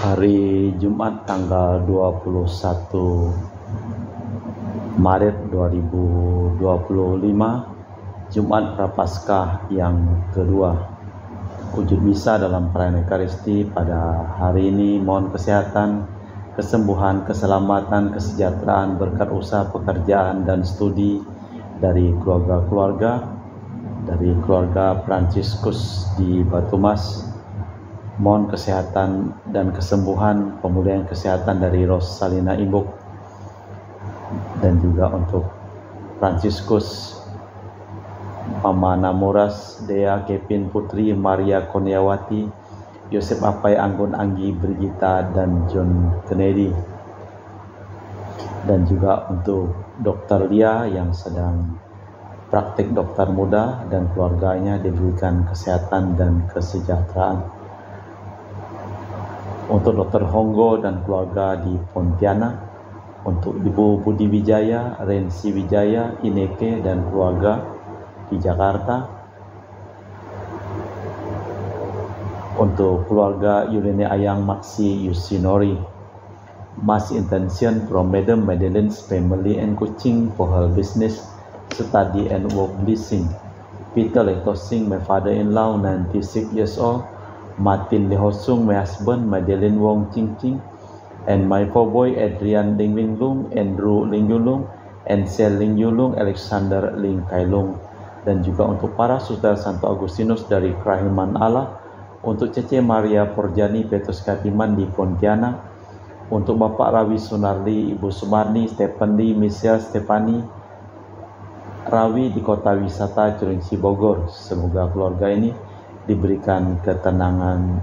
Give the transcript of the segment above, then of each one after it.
Hari Jumat tanggal 21 Maret 2025, Jumat Prapaskah yang kedua. Wujud misa dalam perayaan Ekaristi pada hari ini mohon kesehatan, kesembuhan, keselamatan, kesejahteraan, berkat usaha, pekerjaan, dan studi dari keluarga-keluarga, dari keluarga Fransiskus di Batumas. Mohon kesehatan dan kesembuhan, pemulihan kesehatan dari Rosalina Imbuk, dan juga untuk Fransiskus, Mama Namuras, Dea Kevin Putri, Maria Kurniawati, Yosef Apai Anggun Anggi, Brigita, dan John Kennedy. Dan juga untuk Dr. Lia yang sedang praktik dokter muda dan keluarganya diberikan kesehatan dan kesejahteraan. Untuk Dr. Honggo dan keluarga di Pontianak, untuk Ibu Budi Wijaya, Rensi Wijaya, Ineke dan keluarga di Jakarta, untuk keluarga Yulene Ayang Maksi Yusinori. Mass intention from Madam Madeleine's family and Kuching for her business, study and work blessing. Peter Letosing, my father-in-law, 96 years old. Martin Lehosung, my husband, Madeleine Wong Ching Ching, and my four boy Adrian Ling Wing Lung, Andrew Ling Yulung, and Sel Ling Yulung, Alexander Ling Kailung. Dan juga untuk para saudara Santo Agustinus dari Kerahiman Allah, untuk Cece Maria Porjani Petrus Katiman di Pontianak, untuk Bapak Rawi Sunardi, Ibu Sumarni, Stephen Lee, Michelle Stefani Rawi di Kota Wisata Cilengsi Bogor. Semoga keluarga ini diberikan ketenangan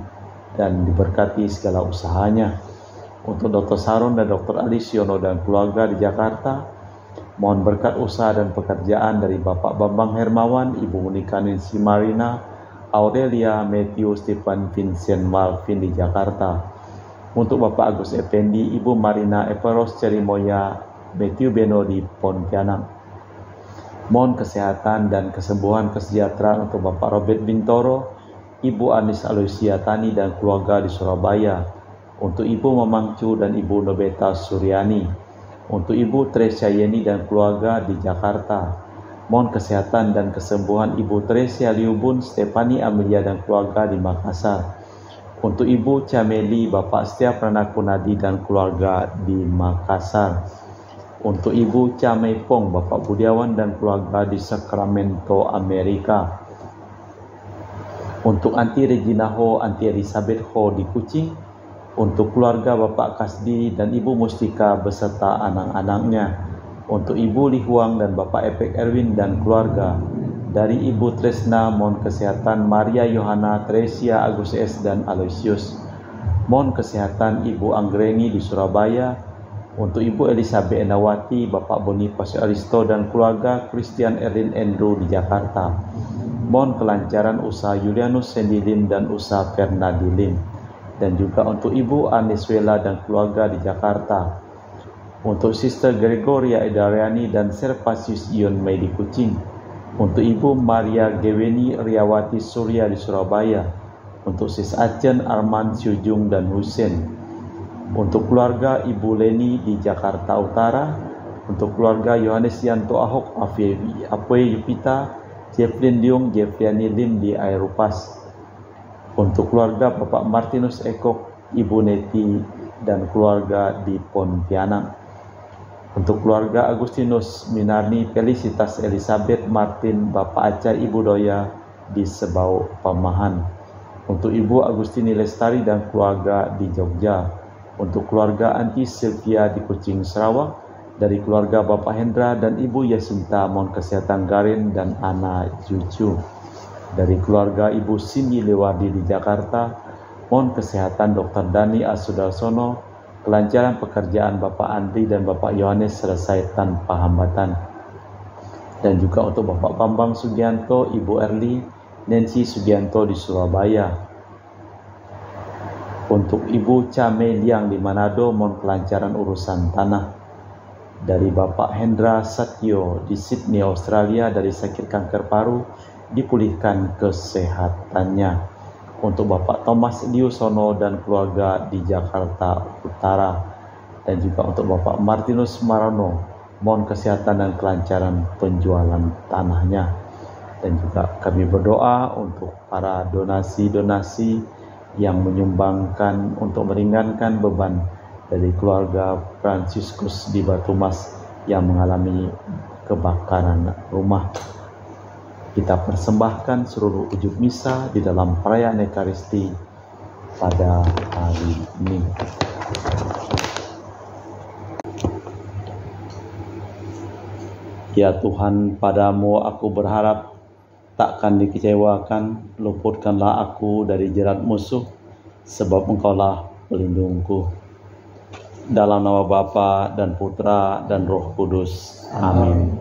dan diberkati segala usahanya. Untuk Dr. Saron dan Dr. Alisiono dan keluarga di Jakarta, mohon berkat usaha dan pekerjaan dari Bapak Bambang Hermawan, Ibu Monika Nancy Marina, Aurelia, Matthew, Stephen, Vincent, Malvin di Jakarta. Untuk Bapak Agus Effendi, Ibu Marina Eperos Cerimoya, Matthew Beno di Pontianak. Mohon kesehatan dan kesembuhan kesejahteraan untuk Bapak Robert Bintoro, Ibu Anis Aloysia Tani dan keluarga di Surabaya. Untuk Ibu Mamangcu dan Ibu Nobeta Suryani. Untuk Ibu Tresia Yeni dan keluarga di Jakarta. Mohon kesehatan dan kesembuhan Ibu Tresia Liubun, Stefani Amelia dan keluarga di Makassar. Untuk Ibu Cameli, Bapak Setia Pranakunadi dan keluarga di Makassar. Untuk Ibu Camei Pong, Bapak Budiawan dan keluarga di Sacramento, Amerika. Untuk Anti Regina Ho, Anti Elizabeth Ho di Kuching. Untuk keluarga Bapak Kasdi dan Ibu Mustika beserta anak-anaknya. Untuk Ibu Li Huang dan Bapak Epek Erwin dan keluarga. Dari Ibu Tresna, mohon kesehatan Maria Yohana, Tresia, Agus S. dan Aloysius. Mohon kesehatan Ibu Anggreni di Surabaya. Untuk Ibu Elizabeth Enawati, Bapak Boniface Aristo dan keluarga, Christian Erlin Andrew di Jakarta. Mohon kelancaran usaha Julianus Sendilim dan usaha Fernadilim. Dan juga untuk Ibu Aniswela dan keluarga di Jakarta. Untuk Sister Gregoria Edariani dan Servasius Ion Mei di Kuching. Untuk Ibu Maria Geweni Riawati Surya di Surabaya. Untuk Sis Acen Arman Syujung dan Husen. Untuk keluarga Ibu Leni di Jakarta Utara. Untuk keluarga Yohanes Yanto Ahok, Apwe Yupita, Jeffrey Liung, Jeffriani Lim di Aeropas. Untuk keluarga Bapak Martinus Ekok, Ibu Neti dan keluarga di Pontianak. Untuk keluarga Agustinus Minarni, Felicitas Elizabeth Martin, Bapak Acar, Ibu Doya di Sebau Pamahan. Untuk Ibu Agustini Lestari dan keluarga di Jogja. Untuk keluarga Anti Sylvia di Kuching, Sarawak. Dari keluarga Bapak Hendra dan Ibu Yasinta, mohon kesehatan Garin dan Ana Cucu. Dari keluarga Ibu Cindy Lewardi di Jakarta, mohon kesehatan Dr. Dani Asudarsono, kelancaran pekerjaan Bapak Andri dan Bapak Yohanes selesai tanpa hambatan. Dan juga untuk Bapak Bambang Sugianto, Ibu Erli, Nancy Sugianto di Surabaya. Untuk Ibu Camei Liang di Manado, mohon kelancaran urusan tanah. Dari Bapak Hendra Satyo di Sydney, Australia, dari sakit kanker paru, dipulihkan kesehatannya. untuk Bapak Thomas Diusono dan keluarga di Jakarta Utara, dan juga untuk Bapak Martinus Marono, mohon kesehatan dan kelancaran penjualan tanahnya. Dan juga kami berdoa untuk para donasi-donasi yang menyumbangkan untuk meringankan beban dari keluarga Fransiskus di Batumas yang mengalami kebakaran rumah. Kita persembahkan seluruh ujub misa di dalam perayaan Ekaristi pada hari ini. Ya Tuhan, padamu aku berharap, takkan dikecewakan. Luputkanlah aku dari jerat musuh, sebab Engkaulah pelindungku. Dalam nama Bapa dan Putra dan Roh Kudus. Amin.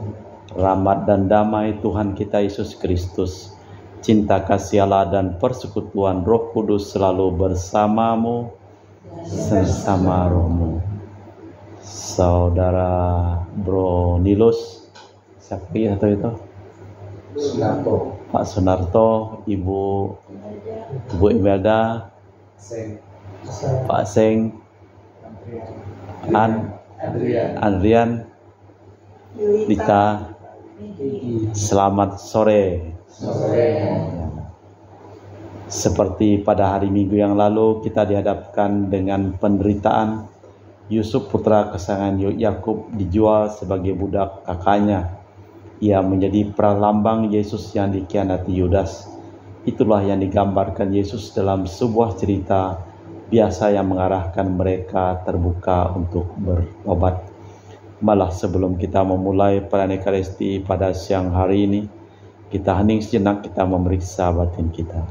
Rahmat dan damai Tuhan kita Yesus Kristus, cinta kasih Allah dan persekutuan Roh Kudus selalu bersamamu bersama rohmu. Saudara Bro Nilus, siapa itu? Sunarto. Pak Sunarto, Ibu Imelda, Pak Seng, Andrian, Dita. Selamat sore. Seperti pada hari Minggu yang lalu, kita dihadapkan dengan penderitaan Yusuf putra kesayangan Yakub dijual sebagai budak kakaknya. Ia menjadi pralambang Yesus yang dikhianati Yudas. Itulah yang digambarkan Yesus dalam sebuah cerita biasa yang mengarahkan mereka terbuka untuk bertobat. Malah sebelum kita memulai perayaan Ekaristi pada siang hari ini, kita hening sejenak, kita memeriksa batin kita.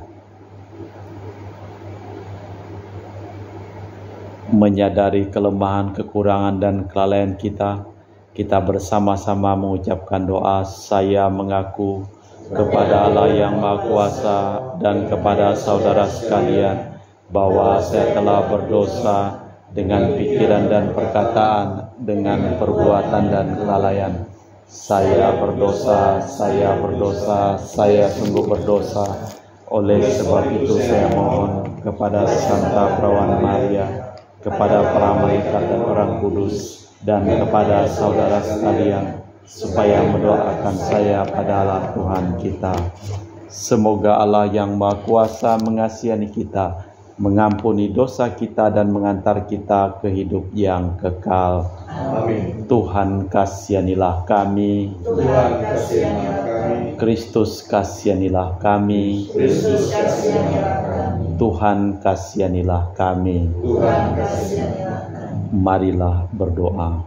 Menyadari kelemahan, kekurangan, dan kelalaian kita bersama-sama mengucapkan doa. Saya mengaku kepada Allah yang Maha Kuasa dan kepada saudara sekalian bahwa saya telah berdosa dengan pikiran dan perkataan, dengan perbuatan dan kelalaian. Saya berdosa, saya sungguh berdosa. Oleh sebab itu saya mohon kepada Santa Perawan Maria, kepada para malaikat dan orang kudus, dan kepada saudara sekalian, supaya mendoakan saya pada Allah Tuhan kita. Semoga Allah yang Maha Kuasa mengasihani kita, mengampuni dosa kita, dan mengantar kita ke hidup yang kekal. Amin. Tuhan kasihanilah kami. Tuhan kasihanilah kami. Kristus kasihanilah kami. Kristus kasihanilah kami. Tuhan kasihanilah kami. Tuhan kasihanilah kami. Marilah berdoa.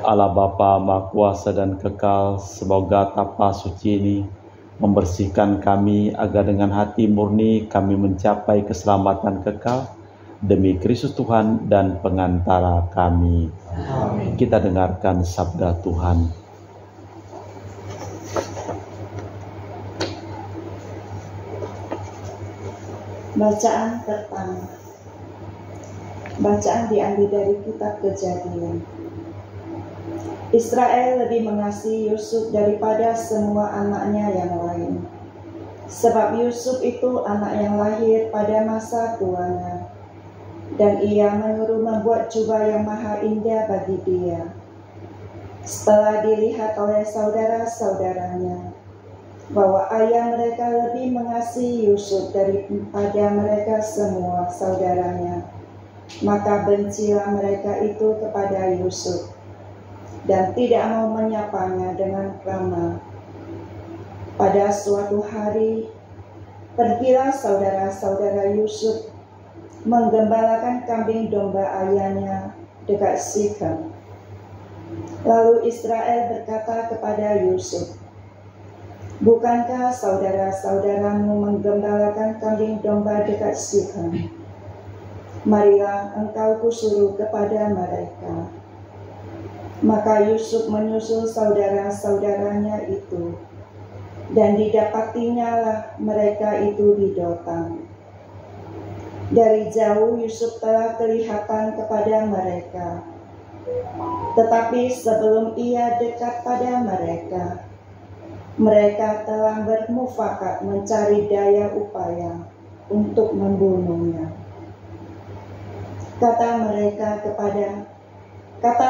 Allah Bapa Maha Kuasa dan kekal, semoga tapa suci ini membersihkan kami agar dengan hati murni kami mencapai keselamatan kekal demi Kristus Tuhan dan pengantara kami. Amin. Kita dengarkan sabda Tuhan. Bacaan pertama. Bacaan diambil dari kitab Kejadian. Israel lebih mengasihi Yusuf daripada semua anaknya yang lain, sebab Yusuf itu anak yang lahir pada masa tuanya, dan ia menyuruh membuat jubah yang maha indah bagi dia. Setelah dilihat oleh saudara-saudaranya bahwa ayah mereka lebih mengasihi Yusuf daripada mereka semua saudaranya, maka bencilah mereka itu kepada Yusuf dan tidak mau menyapanya dengan krama. Pada suatu hari, pergilah saudara-saudara Yusuf menggembalakan kambing domba ayahnya dekat Sikhem. Lalu Israel berkata kepada Yusuf, "Bukankah saudara-saudaramu menggembalakan kambing domba dekat Sikhem? Marilah engkau kusuruh kepada mereka." Maka Yusuf menyusul saudara-saudaranya itu, dan didapatinya lah mereka itu di Dotan. Dari jauh Yusuf telah kelihatan kepada mereka, tetapi sebelum ia dekat pada mereka, Mereka telah bermufakat mencari daya upaya untuk membunuhnya. Kata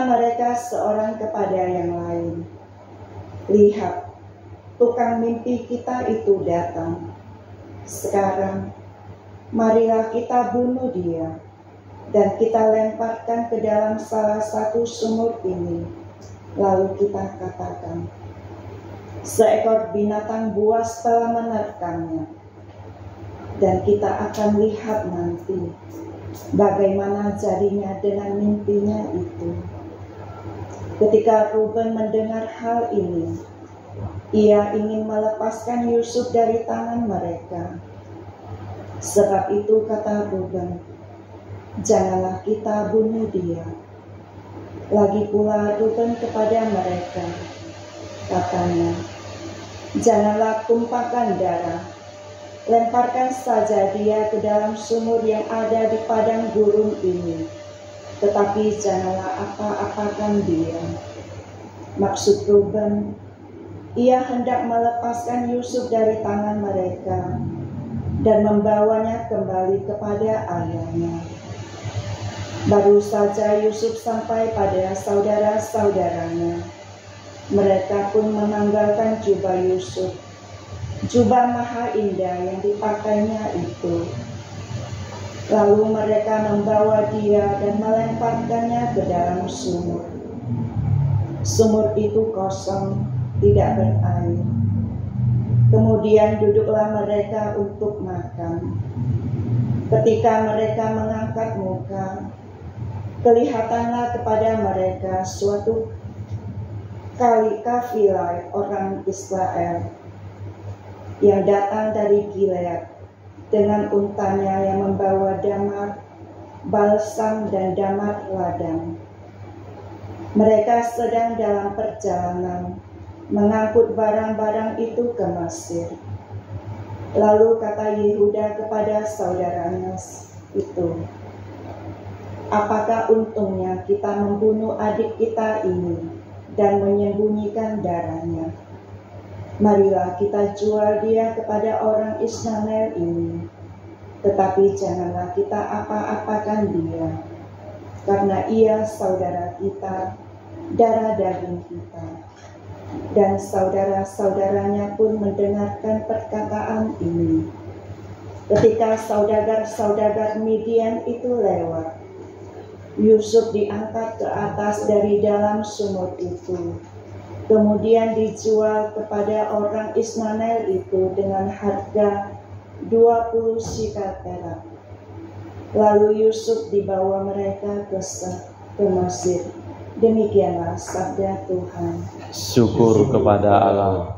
mereka seorang kepada yang lain, "Lihat, tukang mimpi kita itu datang. Sekarang, marilah kita bunuh dia, dan kita lemparkan ke dalam salah satu sumur ini. Lalu kita katakan, seekor binatang buas telah menerkamnya, dan kita akan lihat nanti bagaimana jadinya dengan mimpinya itu." Ketika Ruben mendengar hal ini, ia ingin melepaskan Yusuf dari tangan mereka. Sebab itu kata Ruben, "Janganlah kita bunuh dia." Lagi pula Ruben kepada mereka, katanya, "Janganlah tumpahkan darah. Lemparkan saja dia ke dalam sumur yang ada di padang gurun ini. Tetapi janganlah apa-apakan dia." Maksud Ruben, ia hendak melepaskan Yusuf dari tangan mereka dan membawanya kembali kepada ayahnya. Baru saja Yusuf sampai pada saudara-saudaranya, mereka pun menanggalkan jubah Yusuf, jubah maha indah yang dipakainya itu. Lalu mereka membawa dia dan melemparkannya ke dalam sumur. Sumur itu kosong, tidak berair. Kemudian duduklah mereka untuk makan. Ketika mereka mengangkat muka, kelihatanlah kepada mereka suatu kafilah orang Israel yang datang dari Gilead dengan untanya yang membawa damar, balsam, dan damar ladang. Mereka sedang dalam perjalanan mengangkut barang-barang itu ke Mesir. Lalu kata Yehuda kepada saudaranya itu, "Apakah untungnya kita membunuh adik kita ini dan menyembunyikan darahnya? Marilah kita jual dia kepada orang Ismail ini, tetapi janganlah kita apa-apakan dia, karena ia saudara kita, darah daging kita." Dan saudara-saudaranya pun mendengarkan perkataan ini. Ketika saudagar-saudagar Midian itu lewat, Yusuf diangkat ke atas dari dalam sumur itu, kemudian dijual kepada orang Ismail itu dengan harga 20 shikal perak. Lalu Yusuf dibawa mereka ke Mesir. Demikianlah sabda Tuhan. Syukur kepada Allah.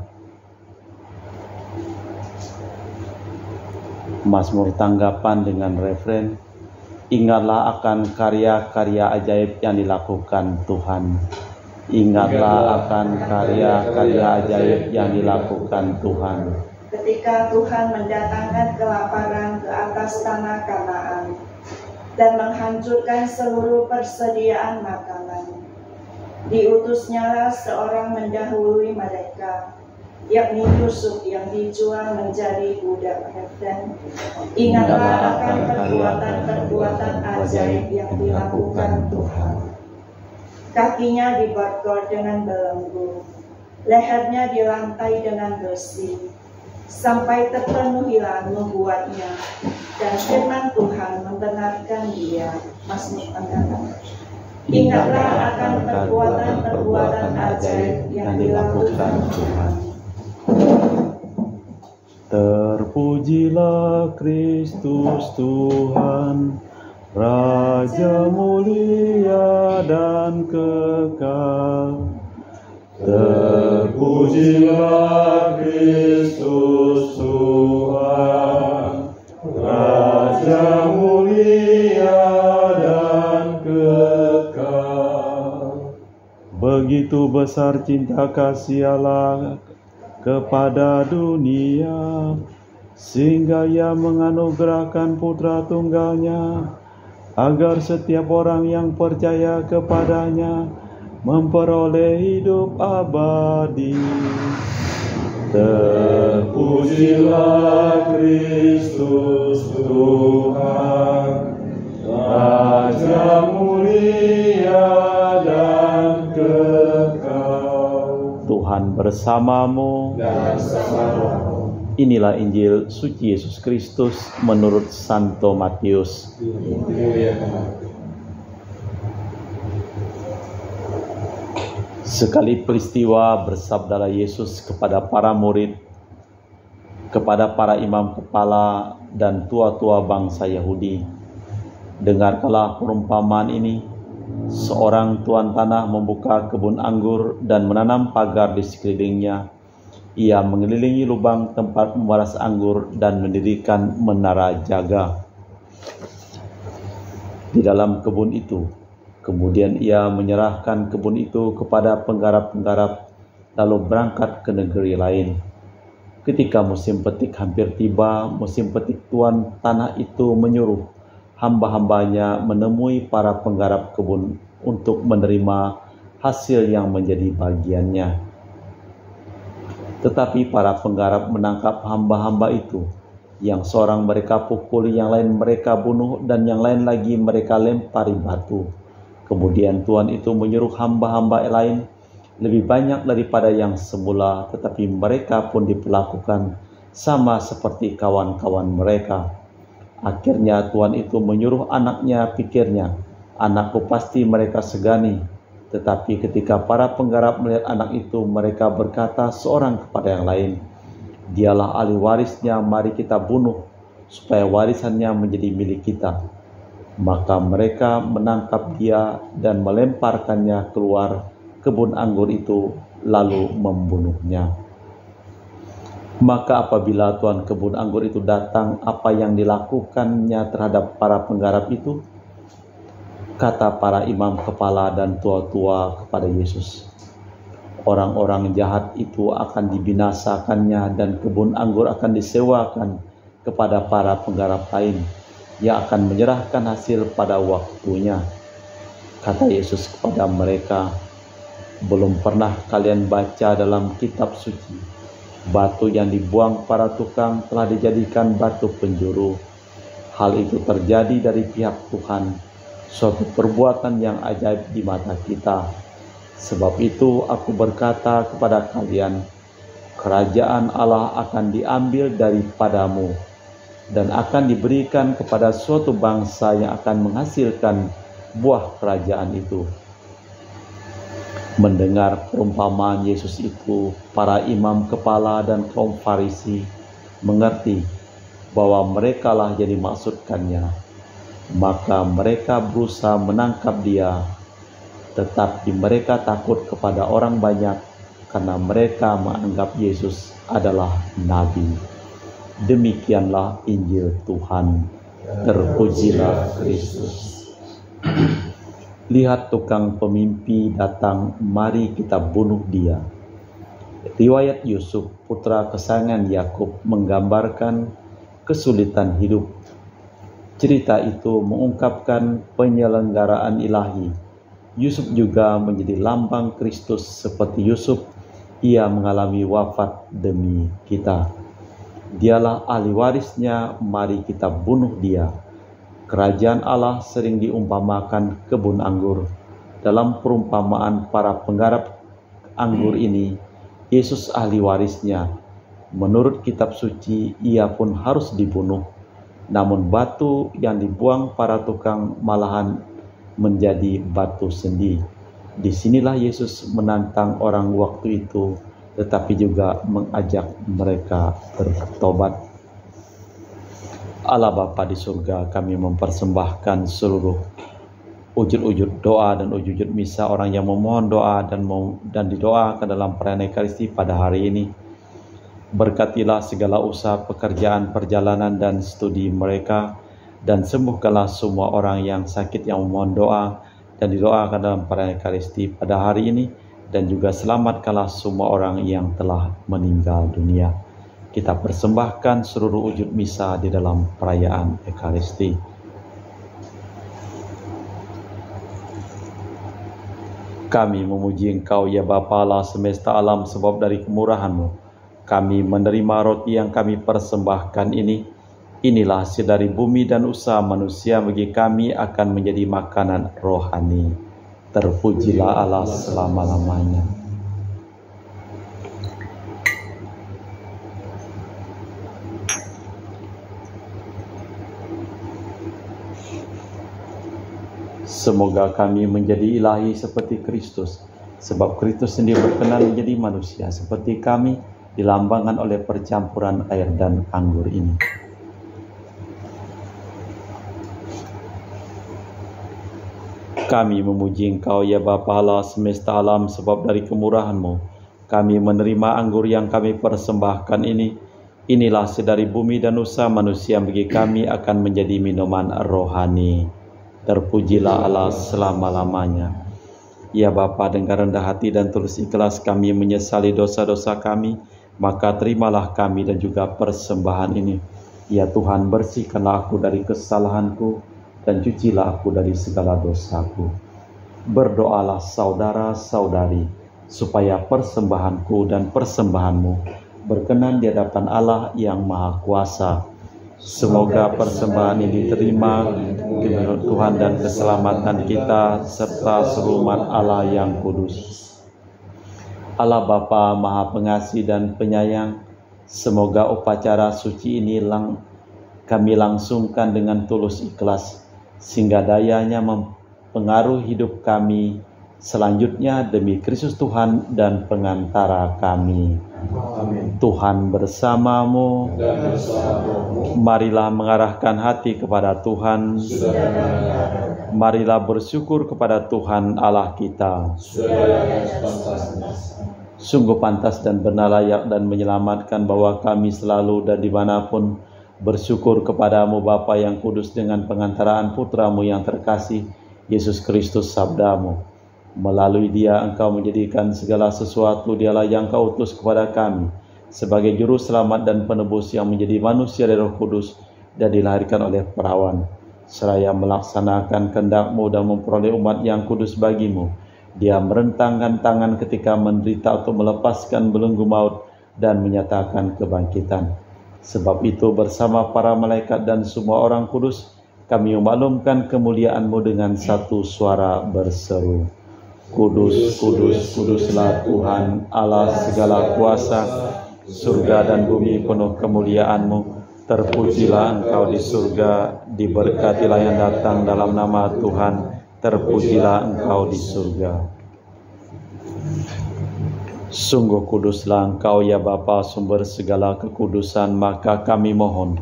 Mazmur tanggapan dengan referen, "Ingatlah akan karya-karya ajaib yang dilakukan Tuhan." Ingatlah akan karya-karya ajaib yang dilakukan Tuhan. Ketika Tuhan mendatangkan kelaparan ke atas tanah Kanaan dan menghancurkan seluruh persediaan makanan, diutusnyalah seorang mendahului mereka, yakni Yusuf yang dijual menjadi budak referen. Ingatlah akan perbuatan-perbuatan ajaib yang dilakukan Tuhan. Kakinya diborgol dengan belenggu, lehernya dilantai dengan besi, sampai terpenuhilah nubuatnya, dan firman Tuhan membenarkan dia. Mazmur tanggapan. Ingatlah akan perbuatan-perbuatan ajaib yang dilakukan Tuhan. Terpujilah Kristus Tuhan, Raja mulia dan kekal. Terpujilah Kristus Tuhan, Raja mulia dan kekal. Begitu besar cinta kasih Allah kepada dunia, sehingga Ia menganugerahkan Putra Tunggalnya, agar setiap orang yang percaya kepadanya memperoleh hidup abadi. Terpujilah Kristus Tuhan, Raja mulia dan kekal. Tuhan bersamamu. Dan bersamamu. Inilah Injil suci Yesus Kristus menurut Santo Matius. Sekali peristiwa bersabdalah Yesus kepada para murid, kepada para imam kepala dan tua-tua bangsa Yahudi, "Dengarkanlah perumpamaan ini. Seorang tuan tanah membuka kebun anggur dan menanam pagar di sekelilingnya. Ia mengelilingi lubang tempat memeras anggur dan mendirikan menara jaga di dalam kebun itu. Kemudian ia menyerahkan kebun itu kepada penggarap-penggarap, lalu berangkat ke negeri lain. Ketika musim petik hampir tiba, musim petik tuan tanah itu menyuruh hamba-hambanya menemui para penggarap kebun untuk menerima hasil yang menjadi bagiannya. Tetapi para penggarap menangkap hamba-hamba itu, yang seorang mereka pukul, yang lain mereka bunuh, dan yang lain lagi mereka lempari batu. Kemudian tuan itu menyuruh hamba-hamba lain lebih banyak daripada yang semula, tetapi mereka pun diperlakukan sama seperti kawan-kawan mereka. Akhirnya tuan itu menyuruh anaknya, pikirnya, anakku pasti mereka segani. Tetapi ketika para penggarap melihat anak itu, mereka berkata seorang kepada yang lain, dialah ahli warisnya, mari kita bunuh, supaya warisannya menjadi milik kita. Maka mereka menangkap dia dan melemparkannya keluar kebun anggur itu, lalu membunuhnya. Maka apabila tuan kebun anggur itu datang, apa yang dilakukannya terhadap para penggarap itu? Kata para imam kepala dan tua-tua kepada Yesus, orang-orang jahat itu akan dibinasakannya dan kebun anggur akan disewakan kepada para penggarap lain yang akan menyerahkan hasil pada waktunya. Kata Yesus kepada mereka, belum pernah kalian baca dalam kitab suci, batu yang dibuang para tukang telah dijadikan batu penjuru. Hal itu terjadi dari pihak Tuhan, suatu perbuatan yang ajaib di mata kita. Sebab itu aku berkata kepada kalian, kerajaan Allah akan diambil daripadamu dan akan diberikan kepada suatu bangsa yang akan menghasilkan buah kerajaan itu. Mendengar perumpamaan Yesus itu, para imam kepala dan kaum Farisi mengerti bahwa merekalah yang dimaksudkannya. Maka mereka berusaha menangkap dia, tetapi mereka takut kepada orang banyak karena mereka menganggap Yesus adalah nabi. Demikianlah Injil Tuhan. Terpujilah Kristus. Lihat tukang pemimpi datang, mari kita bunuh dia. Riwayat Yusuf, putra kesayangan Yakub, menggambarkan kesulitan hidup. Cerita itu mengungkapkan penyelenggaraan ilahi. Yusuf juga menjadi lambang Kristus. Seperti Yusuf, ia mengalami wafat demi kita. Dialah ahli warisnya, mari kita bunuh dia. Kerajaan Allah sering diumpamakan kebun anggur. Dalam perumpamaan para penggarap anggur ini, Yesus ahli warisnya. Menurut kitab suci, ia pun harus dibunuh. Namun batu yang dibuang para tukang malahan menjadi batu sendi. Disinilah Yesus menantang orang waktu itu, tetapi juga mengajak mereka bertobat. Allah Bapa di surga, kami mempersembahkan seluruh ujud-ujud doa dan ujud-ujud misa orang yang memohon doa dan didoakan dalam perayaan Ekaristi pada hari ini. Berkatilah segala usaha, pekerjaan, perjalanan dan studi mereka, dan sembuhkanlah semua orang yang sakit yang memohon doa dan didoakan dalam perayaan Ekaristi pada hari ini, dan juga selamatkanlah semua orang yang telah meninggal dunia. Kita persembahkan seluruh wujud misa di dalam perayaan Ekaristi. Kami memuji Engkau ya Bapa Allah semesta alam, sebab dari kemurahan-Mu kami menerima roti yang kami persembahkan ini. Inilah hasil dari bumi dan usaha manusia bagi kami akan menjadi makanan rohani. Terpujilah Allah selama-lamanya. Semoga kami menjadi ilahi seperti Kristus, sebab Kristus sendiri berkenan menjadi manusia seperti kami, dilambangkan oleh percampuran air dan anggur ini. Kami memuji Engkau ya Bapa Allah semesta alam, sebab dari kemurahan-Mu kami menerima anggur yang kami persembahkan ini. Inilah hasil dari bumi dan usaha manusia bagi kami akan menjadi minuman rohani. Terpujilah Allah selama-lamanya. Ya Bapa, dengan rendah hati dan tulus ikhlas kami menyesali dosa-dosa kami, maka terimalah kami dan juga persembahan ini. Ya Tuhan, bersihkanlah aku dari kesalahanku dan cucilah aku dari segala dosaku. Berdoalah saudara-saudari, supaya persembahanku dan persembahanmu berkenan di hadapan Allah yang Maha Kuasa. Semoga persembahan ini diterima menurut Tuhan dan keselamatan kita serta seluruh umat Allah yang kudus. Allah Bapa Maha Pengasih dan Penyayang, semoga upacara suci ini kami langsungkan dengan tulus ikhlas, sehingga dayanya mempengaruhi hidup kami selanjutnya demi Kristus Tuhan dan pengantara kami. Amin. Tuhan bersamamu. Dan bersamamu. Marilah mengarahkan hati kepada Tuhan. Marilah bersyukur kepada Tuhan Allah kita. Sungguh pantas dan benar layak dan menyelamatkan bahwa kami selalu dan dimanapun bersyukur kepadamu Bapa yang kudus dengan pengantaraan Putramu yang terkasih, Yesus Kristus sabdamu. Melalui dia engkau menjadikan segala sesuatu, dialah yang kau utus kepada kami sebagai juru selamat dan penebus yang menjadi manusia dari Roh Kudus dan dilahirkan oleh perawan. Seraya melaksanakan kehendak-Mu dan memperoleh umat yang kudus bagimu, dia merentangkan tangan ketika menderita untuk melepaskan belenggu maut dan menyatakan kebangkitan. Sebab itu bersama para malaikat dan semua orang kudus, kami memaklumkan kemuliaan-Mu dengan satu suara berseru, Kudus, kudus, kuduslah Tuhan Allah segala kuasa, surga dan bumi penuh kemuliaan-Mu. Terpujilah Engkau di surga, diberkatilah yang datang dalam nama Tuhan, terpujilah Engkau di surga. Sungguh kuduslah Engkau ya Bapa, sumber segala kekudusan, maka kami mohon,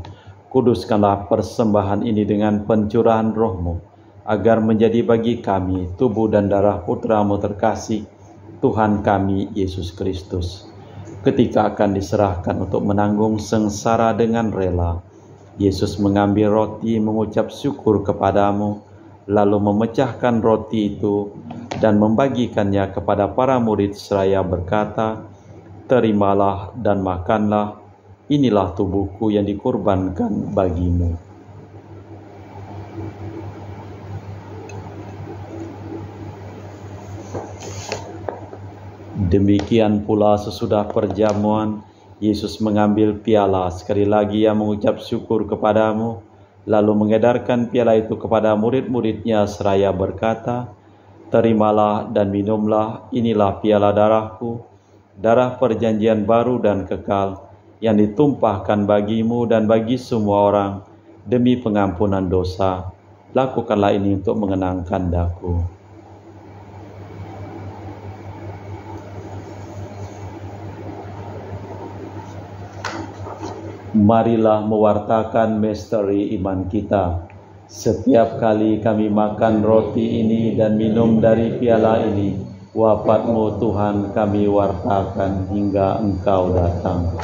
kuduskanlah persembahan ini dengan pencurahan Roh-Mu, agar menjadi bagi kami tubuh dan darah Putra-Mu terkasih, Tuhan kami Yesus Kristus. Ketika akan diserahkan untuk menanggung sengsara dengan rela, Yesus mengambil roti, mengucap syukur kepadamu, lalu memecahkan roti itu dan membagikannya kepada para murid seraya berkata, terimalah dan makanlah, inilah tubuhku yang dikorbankan bagimu. Demikian pula sesudah perjamuan, Yesus mengambil piala, sekali lagi ia mengucap syukur kepadamu, lalu mengedarkan piala itu kepada murid-muridnya seraya berkata, terimalah dan minumlah, inilah piala darahku, darah perjanjian baru dan kekal, yang ditumpahkan bagimu dan bagi semua orang, demi pengampunan dosa. Lakukanlah ini untuk mengenangkan daku. Marilah mewartakan misteri iman kita. Setiap kali kami makan roti ini dan minum dari piala ini, wafat-Mu Tuhan kami wartakan hingga Engkau datang.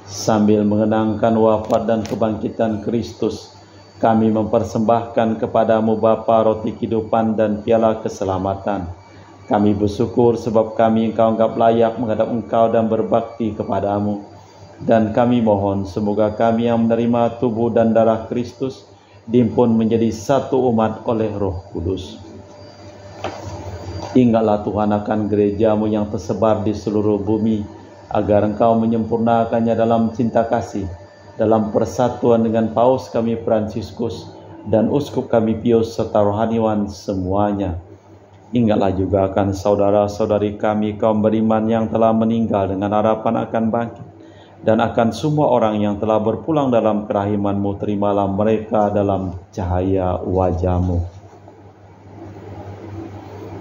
Sambil mengenangkan wafat dan kebangkitan Kristus, kami mempersembahkan kepadamu Bapa roti kehidupan dan piala keselamatan. Kami bersyukur sebab kami Engkau anggap layak menghadap Engkau dan berbakti kepadamu. Dan kami mohon semoga kami yang menerima tubuh dan darah Kristus dihimpun menjadi satu umat oleh Roh Kudus. Ingatlah Tuhan akan gereja-Mu yang tersebar di seluruh bumi, agar Engkau menyempurnakannya dalam cinta kasih, dalam persatuan dengan Paus kami Fransiskus dan Uskup kami Pius serta rohaniwan semuanya. Ingatlah juga akan saudara-saudari kami kaum beriman yang telah meninggal dengan harapan akan bangkit, dan akan semua orang yang telah berpulang dalam kerahiman-Mu, terimalah mereka dalam cahaya wajah-Mu.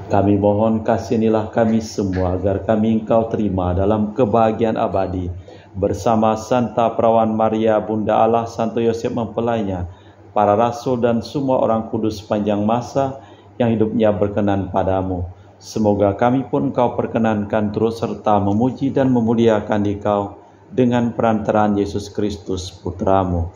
Kami mohon kasihanilah kami semua agar kami Engkau terima dalam kebahagiaan abadi bersama Santa Perawan Maria Bunda Allah, Santo Yosef mempelainya, para rasul dan semua orang kudus sepanjang masa yang hidupnya berkenan padamu. Semoga kami pun Engkau perkenankan terus serta memuji dan memuliakan Dikau dengan perantaraan Yesus Kristus Putramu.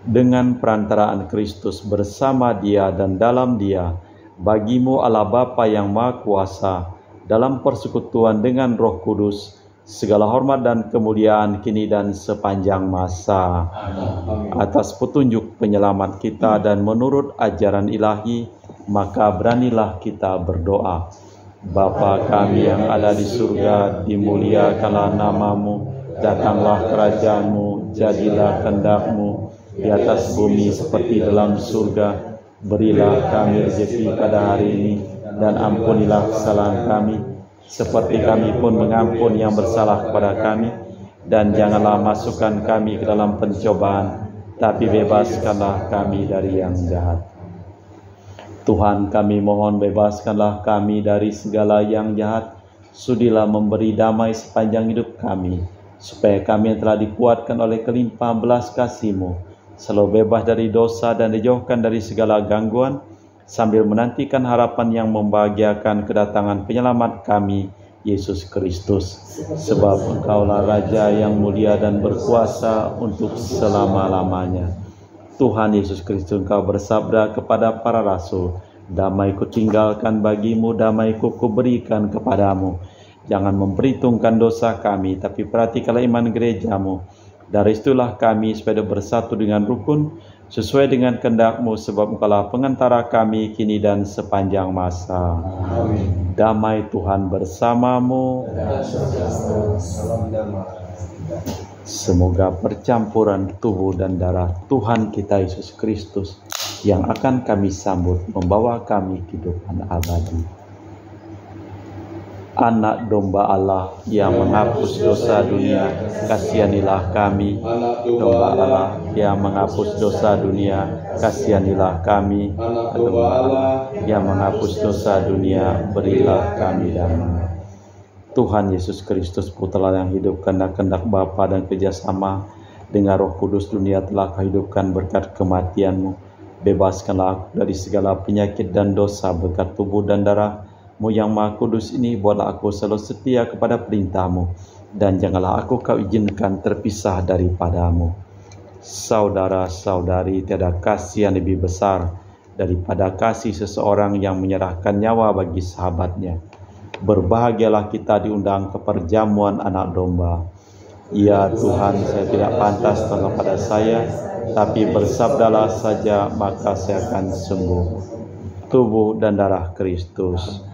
Dengan perantaraan Kristus bersama Dia dan dalam Dia, bagimu Allah Bapa yang Maha Kuasa, dalam persekutuan dengan Roh Kudus, segala hormat dan kemuliaan kini dan sepanjang masa. Atas petunjuk penyelamat kita dan menurut ajaran ilahi, maka beranilah kita berdoa. Bapa kami yang ada di surga, dimuliakanlah nama-Mu, datanglah kerajaan-Mu, jadilah kehendak-Mu di atas bumi seperti dalam surga. Berilah kami rezeki pada hari ini, dan ampunilah kesalahan kami, seperti kami pun mengampun yang bersalah kepada kami. Dan janganlah masukkan kami ke dalam pencobaan, tapi bebaskanlah kami dari yang jahat. Tuhan, kami mohon bebaskanlah kami dari segala yang jahat. Sudilah memberi damai sepanjang hidup kami, supaya kami yang telah dikuatkan oleh kelimpahan belas kasih-Mu selalu bebas dari dosa dan dijauhkan dari segala gangguan, sambil menantikan harapan yang membahagiakan kedatangan penyelamat kami, Yesus Kristus. Sebab Engkaulah Raja yang mulia dan berkuasa untuk selama-lamanya. Tuhan Yesus Kristus, Engkau bersabda kepada para rasul, damai kutinggalkan bagimu, damai kuberikan kepadamu. Jangan memperhitungkan dosa kami, tapi perhatikanlah iman gereja-Mu. Dari itulah kami supaya bersatu dengan rukun, sesuai dengan kehendak-Mu, sebab Engkaulah pengantara kami kini dan sepanjang masa. Amin. Damai Tuhan bersamamu. Semoga percampuran tubuh dan darah Tuhan kita Yesus Kristus yang akan kami sambut membawa kami kehidupan abadi. Anak domba Allah yang menghapus dosa dunia, kasihanilah kami. Domba Allah yang menghapus dosa dunia, kasihanilah kami. Domba Allah yang menghapus dosa dunia, berilah kami damai. Tuhan Yesus Kristus, Putra yang hidup karena kehendak Bapa dan kerjasama dengan Roh Kudus, dunia telah Kau hidupkan berkat kematian-Mu. Bebaskanlah aku dari segala penyakit dan dosa berkat tubuh dan darah-Mu yang Maha Kudus ini. Buatlah aku selalu setia kepada perintah-Mu, dan janganlah aku Kau izinkan terpisah daripada-Mu. Saudara-saudari, tiada kasih yang lebih besar daripada kasih seseorang yang menyerahkan nyawa bagi sahabatnya. Berbahagialah kita diundang ke perjamuan anak domba. Ya Tuhan, saya tidak pantas kepada saya, tapi bersabdalah saja maka saya akan sembuh. Tubuh dan darah Kristus.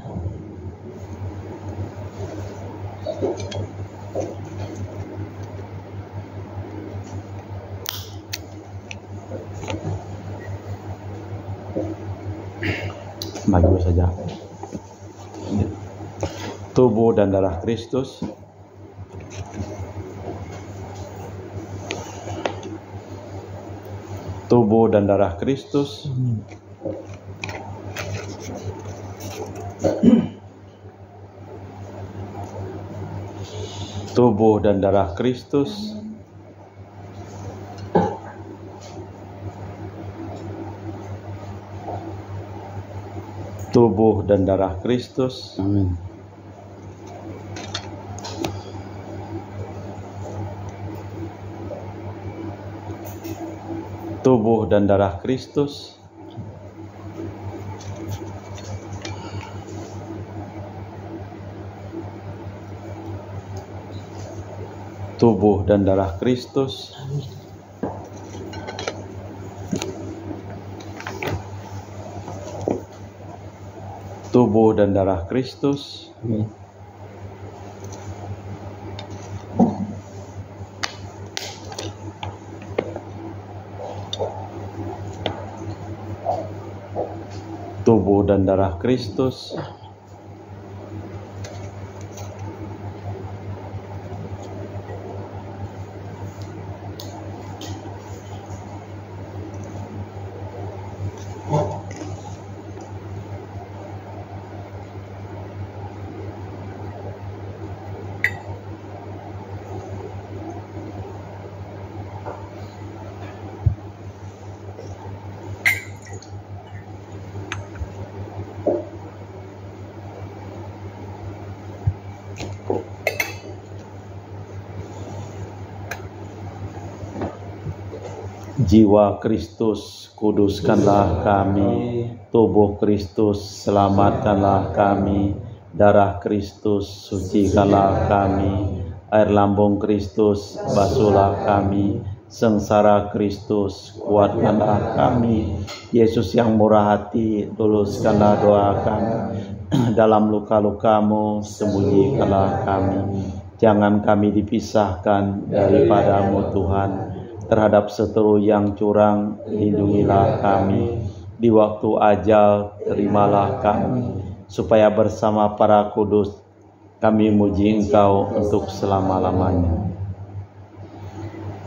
Maju saja. Tubuh dan darah Kristus. Tubuh dan darah Kristus. Tubuh dan darah Kristus. Tubuh dan darah Kristus. Amin. Tubuh dan darah Kristus. Tubuh dan darah Kristus. Tubuh dan darah Kristus. tubuh dan darah Kristus, jiwa Kristus, kuduskanlah kami. Tubuh Kristus, selamatkanlah kami. Darah Kristus, sucikanlah kami. Air lambung Kristus, basuhlah kami. Sengsara Kristus, kuatkanlah kami. Yesus yang murah hati, luluskanlah doa kami. Dalam luka-lukamu, sembunyikanlah kami. Jangan kami dipisahkan daripadamu Tuhan. Terhadap seteru yang curang, lindungilah kami. Di waktu ajal, terimalah kami, supaya bersama para kudus kami muji Engkau untuk selama-lamanya.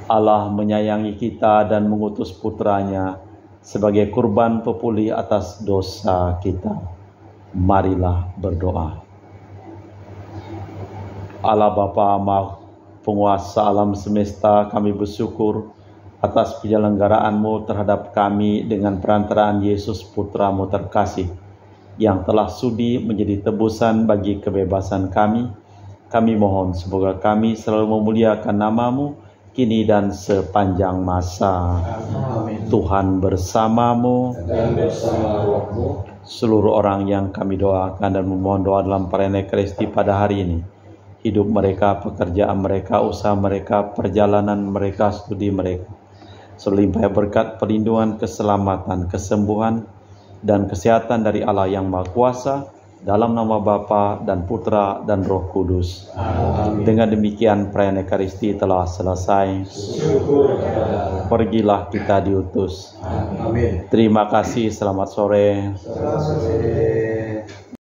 Allah menyayangi kita dan mengutus putranya sebagai kurban pepulih atas dosa kita. Marilah berdoa. Allah Bapa Maha Penguasa alam semesta, kami bersyukur atas penyelenggaraan-Mu terhadap kami dengan perantaraan Yesus Putra-Mu terkasih, yang telah sudi menjadi tebusan bagi kebebasan kami. Kami mohon semoga kami selalu memuliakan nama-Mu, kini dan sepanjang masa. Amin. Tuhan bersamamu, Dan bersama rohmu, seluruh orang yang kami doakan dan memohon doa dalam perayaan Ekaristi pada hari ini. Hidup mereka, pekerjaan mereka, usaha mereka, perjalanan mereka, studi mereka. Selimpah berkat perlindungan, keselamatan, kesembuhan, dan kesehatan dari Allah yang Maha Kuasa, dalam nama Bapa dan Putra dan Roh Kudus. Amin. Dengan demikian perayaan Ekaristi telah selesai. Syukur kepada Allah. Pergilah kita diutus. Amin. Terima kasih, selamat sore. Selamat sore.